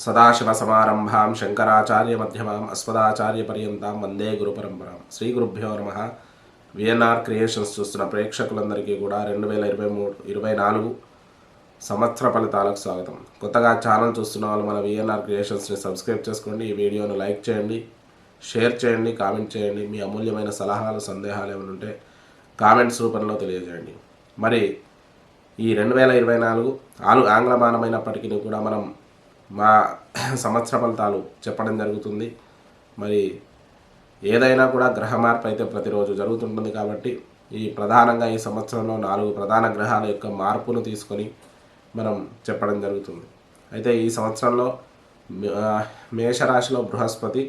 సదాశివసమారంభాం శంకరాచార్యమధ్యమాం అస్మదాచార్యపర్యంతం వందే గురుపరంపరాం. శ్రీ గురుభ్యో నమః. VNR creations చూస్తున్న ప్రేక్షకులందరికీ కూడా 2024 సంవత్సర ఫలితాలకు స్వాగతం. కొత్తగా ఛానల్ చూస్తున్న వాళ్ళు మన విఎన్ఆర్ క్రియేషన్స్ని సబ్స్క్రైబ్ చేసుకోండి. ఈ వీడియోను లైక్ చేయండి, షేర్ చేయండి, కామెంట్ చేయండి. మీ అమూల్యమైన సలహాలు, సందేహాలు ఏమైనా ఉంటే కామెంట్స్ రూపంలో తెలియజేయండి. మరి ఈ 2024 ఆంగ్లమానమైనప్పటికీ కూడా మనం మా సంవత్సర ఫలితాలు చెప్పడం జరుగుతుంది. మరి ఏదైనా కూడా గ్రహ మార్పు అయితే ప్రతిరోజు జరుగుతుంటుంది కాబట్టి ప్రధానంగా ఈ సంవత్సరంలో 4 ప్రధాన గ్రహాల యొక్క మార్పును తీసుకొని మనం చెప్పడం జరుగుతుంది. అయితే ఈ సంవత్సరంలో మేషరాశిలో బృహస్పతి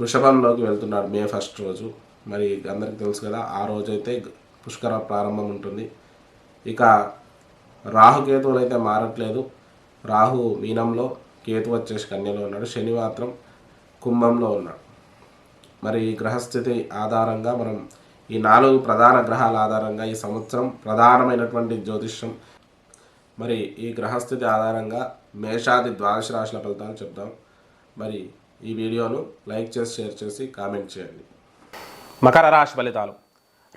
వృషభంలోకి వెళ్తున్నాడు మే 1 రోజు. మరి అందరికీ తెలుసు కదా, ఆ రోజు అయితే పుష్కర ప్రారంభం ఉంటుంది. ఇక రాహుకేతువులు అయితే మారట్లేదు. రాహు మీనంలో, కేతు వచ్చేసి కన్యలో ఉన్నాడు, శని మాత్రం కుంభంలో ఉన్నాడు. మరి ఈ గ్రహస్థితి ఆధారంగా మనం ఈ 4 ప్రధాన గ్రహాల ఆధారంగా ఈ సంవత్సరం ప్రధానమైనటువంటి జ్యోతిష్యం, మరి ఈ గ్రహస్థితి ఆధారంగా మేషాది ద్వాదశ రాశుల ఫలితాలు చెప్దాం. మరి ఈ వీడియోను లైక్ చేసి, షేర్ చేసి, కామెంట్ చేయండి. మకర రాశి ఫలితాలు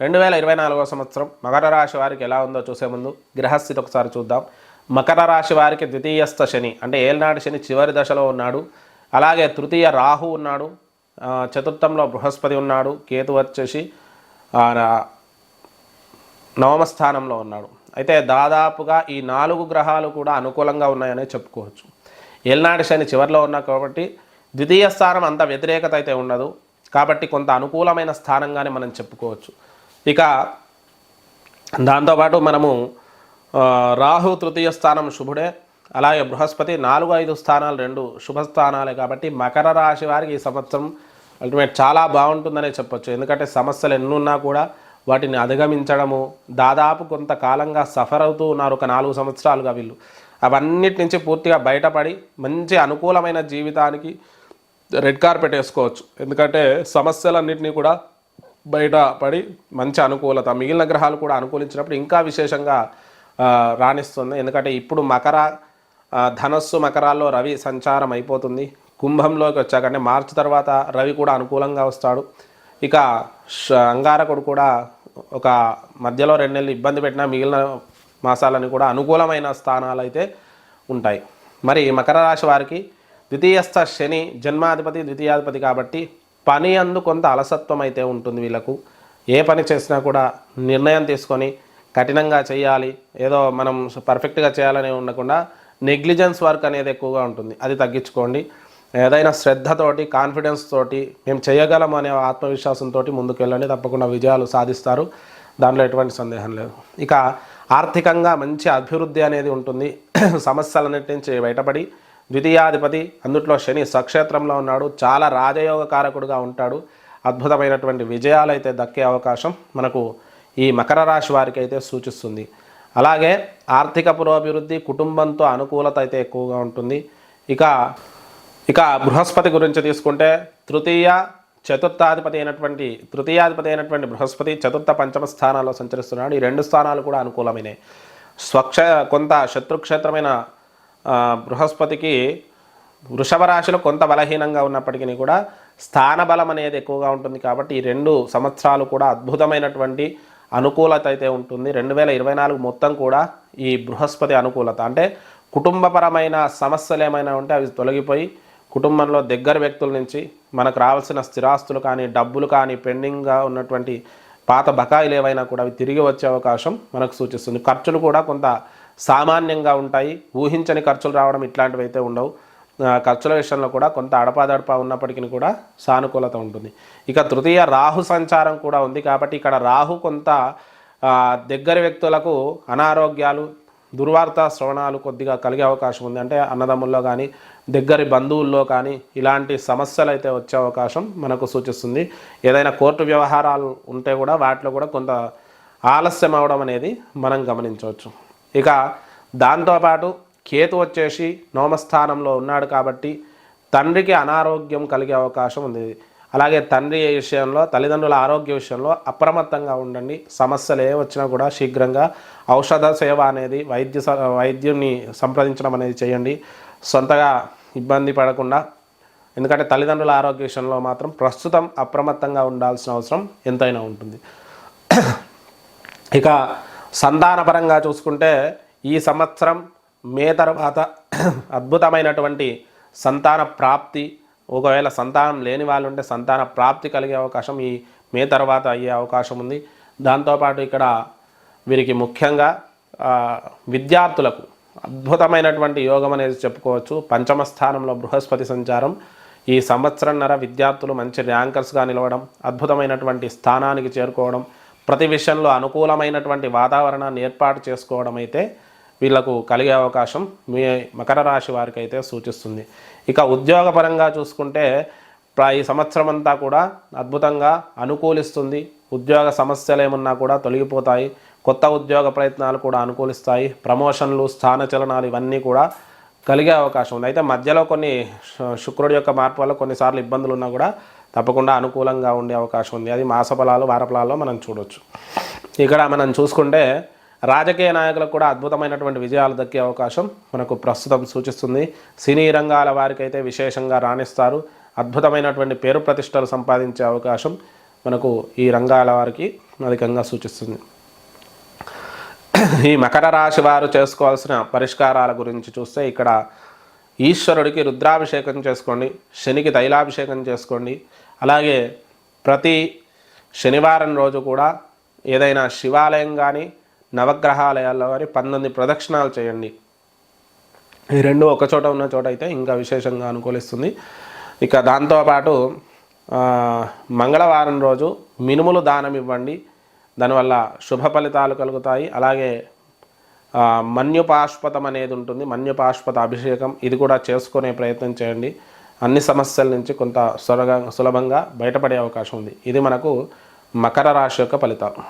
2024 సంవత్సరం మకర రాశి వారికి ఎలా ఉందో చూసే ముందు గ్రహస్థితి ఒకసారి చూద్దాం. మకర రాశి వారికి ద్వితీయస్థ శని అంటే ఏళ్నాడు శని చివరి దశలో ఉన్నాడు. అలాగే తృతీయ రాహు ఉన్నాడు, చతుర్థంలో బృహస్పతి ఉన్నాడు, కేతు వచ్చేసి నవమ స్థానంలో ఉన్నాడు. అయితే దాదాపుగా ఈ 4 గ్రహాలు కూడా అనుకూలంగా ఉన్నాయనే చెప్పుకోవచ్చు. ఏళ్నాడు శని చివరిలో ఉన్నా కాబట్టి ద్వితీయ స్థానం అంత వ్యతిరేకత అయితే ఉండదు, కాబట్టి కొంత అనుకూలమైన స్థానంగానే మనం చెప్పుకోవచ్చు. ఇక దాంతోపాటు మనము రాహు తృతీయ స్థానం శుభుడే, అలాగే బృహస్పతి 4, 5 స్థానాలు 2 శుభస్థానాలే. కాబట్టి మకర రాశి వారికి ఈ సంవత్సరం అల్టిమేట్ చాలా బాగుంటుందనే చెప్పొచ్చు. ఎందుకంటే సమస్యలు ఎన్నున్నా కూడా వాటిని అధిగమించడము, దాదాపు కొంతకాలంగా సఫర్ అవుతూ ఉన్నారు ఒక 4 సంవత్సరాలుగా వీళ్ళు. అవన్నిటి నుంచి పూర్తిగా బయటపడి మంచి అనుకూలమైన జీవితానికి రెడ్ కార్పెట్ వేసుకోవచ్చు. ఎందుకంటే సమస్యలన్నింటినీ కూడా బయటపడి మంచి అనుకూలత, మిగిలిన గ్రహాలు కూడా అనుకూలించినప్పుడు ఇంకా విశేషంగా రాణిస్తుంది. ఎందుకంటే ఇప్పుడు ధనస్సు మకరాల్లో రవి సంచారం అయిపోతుంది. కుంభంలోకి వచ్చాకంటే మార్చి తర్వాత రవి కూడా అనుకూలంగా వస్తాడు. ఇక అంగారకుడు కూడా ఒక మధ్యలో 2 నెలలు ఇబ్బంది పెట్టినా మిగిలిన మాసాలని కూడా అనుకూలమైన స్థానాలు అయితే ఉంటాయి. మరి మకర రాశి వారికి ద్వితీయస్థ శని జన్మాధిపతి, ద్వితీయాధిపతి కాబట్టి పని అందు కొంత అలసత్వం అయితే ఉంటుంది వీళ్ళకు. ఏ పని చేసినా కూడా నిర్ణయం తీసుకొని కఠినంగా చేయాలి, ఏదో మనం పర్ఫెక్ట్గా చేయాలని ఉండకుండా నెగ్లిజెన్స్ వర్క్ అనేది ఎక్కువగా ఉంటుంది. అది తగ్గించుకోండి. ఏదైనా శ్రద్ధతోటి, కాన్ఫిడెన్స్ తోటి మేము చేయగలం అనే ఆత్మవిశ్వాసంతో ముందుకు వెళ్ళండి. తప్పకుండా విజయాలు సాధిస్తారు, దాంట్లో ఎటువంటి సందేహం లేదు. ఇక ఆర్థికంగా మంచి అభివృద్ధి అనేది ఉంటుంది. సమస్యలన్నిటి నుంచి బయటపడి ద్వితీయాధిపతి, అందుట్లో శని స్వక్షేత్రంలో ఉన్నాడు, చాలా రాజయోగ కారకుడుగా ఉంటాడు. అద్భుతమైనటువంటి విజయాలు అయితే దక్కే అవకాశం మనకు ఈ మకర రాశి వారికి అయితే సూచిస్తుంది. అలాగే ఆర్థిక పురోభివృద్ధి, కుటుంబంతో అనుకూలత అయితే ఎక్కువగా ఉంటుంది. ఇక బృహస్పతి గురించి తీసుకుంటే తృతీయాధిపతి అయినటువంటి బృహస్పతి చతుర్థ, పంచమ స్థానాల్లో సంచరిస్తున్నాడు. ఈ 2 స్థానాలు కూడా అనుకూలమైనవి. కొంత శత్రుక్షేత్రమైన బృహస్పతికి వృషభ రాశిలో కొంత బలహీనంగా ఉన్నప్పటికీ కూడా స్థాన బలం అనేది ఎక్కువగా ఉంటుంది. కాబట్టి ఈ 2 సంవత్సరాలు కూడా అద్భుతమైనటువంటి అనుకూలత అయితే ఉంటుంది. 2024 మొత్తం కూడా ఈ బృహస్పతి అనుకూలత అంటే కుటుంబపరమైన సమస్యలు ఏమైనా ఉంటే అవి తొలగిపోయి కుటుంబంలో దగ్గర వ్యక్తుల నుంచి మనకు రావాల్సిన స్థిరాస్తులు కానీ, డబ్బులు కానీ, పెండింగ్గా ఉన్నటువంటి పాత బకాయిలు ఏవైనా కూడా అవి తిరిగి వచ్చే అవకాశం మనకు సూచిస్తుంది. ఖర్చులు కూడా కొంత సామాన్యంగా ఉంటాయి. ఊహించని ఖర్చులు రావడం ఇట్లాంటివి అయితే ఉండవు. ఖర్చుల విషయంలో కూడా కొంత అడపాదడపా ఉన్నప్పటికీ కూడా సానుకూలత ఉంటుంది. ఇక తృతీయ రాహు సంచారం కూడా ఉంది కాబట్టి ఇక్కడ రాహు కొంత దగ్గరి వ్యక్తులకు అనారోగ్యాలు, దుర్వార్త శ్రవణాలు కొద్దిగా కలిగే అవకాశం ఉంది. అంటే అన్నదమ్ముల్లో కానీ, దగ్గరి బంధువుల్లో కానీ ఇలాంటి సమస్యలు అయితే వచ్చే అవకాశం మనకు సూచిస్తుంది. ఏదైనా కోర్టు వ్యవహారాలు ఉంటే కూడా వాటిలో కూడా కొంత ఆలస్యం అవడం అనేది మనం గమనించవచ్చు. ఇక దాంతోపాటు కేతు వచ్చేసి నవమ స్థానంలో ఉన్నాడు కాబట్టి తండ్రికి అనారోగ్యం కలిగే అవకాశం ఉంది. అలాగే తండ్రి విషయంలో, తల్లిదండ్రుల ఆరోగ్య విషయంలో అప్రమత్తంగా ఉండండి. సమస్యలు ఏ వచ్చినా కూడా శీఘ్రంగా ఔషధ సేవ అనేది వైద్యుని సంప్రదించడం అనేది చేయండి. సొంతగా ఇబ్బంది పడకుండా. ఎందుకంటే తల్లిదండ్రుల ఆరోగ్య విషయంలో మాత్రం ప్రస్తుతం అప్రమత్తంగా ఉండాల్సిన అవసరం ఎంతైనా ఉంటుంది. ఇక సంతానపరంగా చూసుకుంటే ఈ సంవత్సరం మే తర్వాత అద్భుతమైనటువంటి సంతాన ప్రాప్తి, ఒకవేళ సంతానం లేని వాళ్ళు ఉంటే సంతాన ప్రాప్తి కలిగే అవకాశం ఈ మే తర్వాత అయ్యే అవకాశం ఉంది. దాంతోపాటు ఇక్కడ వీరికి ముఖ్యంగా విద్యార్థులకు అద్భుతమైనటువంటి యోగం అనేది చెప్పుకోవచ్చు. పంచమ స్థానంలో బృహస్పతి సంచారం. ఈ సంవత్సరంన్నర విద్యార్థులు మంచి ర్యాంకర్స్గా నిలవడం, అద్భుతమైనటువంటి స్థానానికి చేరుకోవడం, ప్రతి విషయంలో అనుకూలమైనటువంటి వాతావరణాన్ని ఏర్పాటు చేసుకోవడం అయితే వీళ్లకు కలిగే అవకాశం మీ మకర రాశి వారికి అయితే సూచిస్తుంది. ఇక ఉద్యోగపరంగా చూసుకుంటే ఈ సంవత్సరం అంతా కూడా అద్భుతంగా అనుకూలిస్తుంది. ఉద్యోగ సమస్యలు ఏమన్నా కూడా తొలగిపోతాయి. కొత్త ఉద్యోగ ప్రయత్నాలు కూడా అనుకూలిస్తాయి. ప్రమోషన్లు, స్థానచలనాలు ఇవన్నీ కూడా కలిగే అవకాశం ఉంది. అయితే మధ్యలో కొన్ని శుక్రుడి యొక్క మార్పు వల్ల కొన్నిసార్లు ఇబ్బందులు ఉన్నా కూడా తప్పకుండా అనుకూలంగా ఉండే అవకాశం ఉంది. అది మాస ఫలాలు, వార ఫలాల్లో మనం చూడవచ్చు. ఇక్కడ మనం చూసుకుంటే రాజకీయ నాయకులకు కూడా అద్భుతమైనటువంటి విజయాలు దక్కే అవకాశం మనకు ప్రస్తుతం సూచిస్తుంది. సినీ రంగాల వారికైతే విశేషంగా రాణిస్తారు. అద్భుతమైనటువంటి పేరు ప్రతిష్టలు సంపాదించే అవకాశం మనకు ఈ రంగాల వారికి అధికంగా సూచిస్తుంది. ఈ మకర రాశి వారు చేసుకోవాల్సిన పరిష్కారాల గురించి చూస్తే ఇక్కడ ఈశ్వరుడికి రుద్రాభిషేకం చేసుకోండి, శనికి తైలాభిషేకం చేసుకోండి. అలాగే ప్రతి శనివారం రోజు కూడా ఏదైనా శివాలయం కానీ నవగ్రహాలయాల్లో కానీ 19 ప్రదక్షిణాలు చేయండి. ఈ రెండు ఒక చోట ఉన్న చోట అయితే ఇంకా విశేషంగా అనుకూలిస్తుంది. ఇక దాంతోపాటు మంగళవారం రోజు మినుములు దానం ఇవ్వండి. దానివల్ల శుభ ఫలితాలు కలుగుతాయి. అలాగే మన్యుపాష్పతం అనేది ఉంటుంది, మన్యుపాష్పత అభిషేకం, ఇది కూడా చేసుకునే ప్రయత్నం చేయండి. అన్ని సమస్యల నుంచి కొంత సులభంగా బయటపడే అవకాశం ఉంది. ఇది మనకు మకర రాశి యొక్క ఫలితాలు.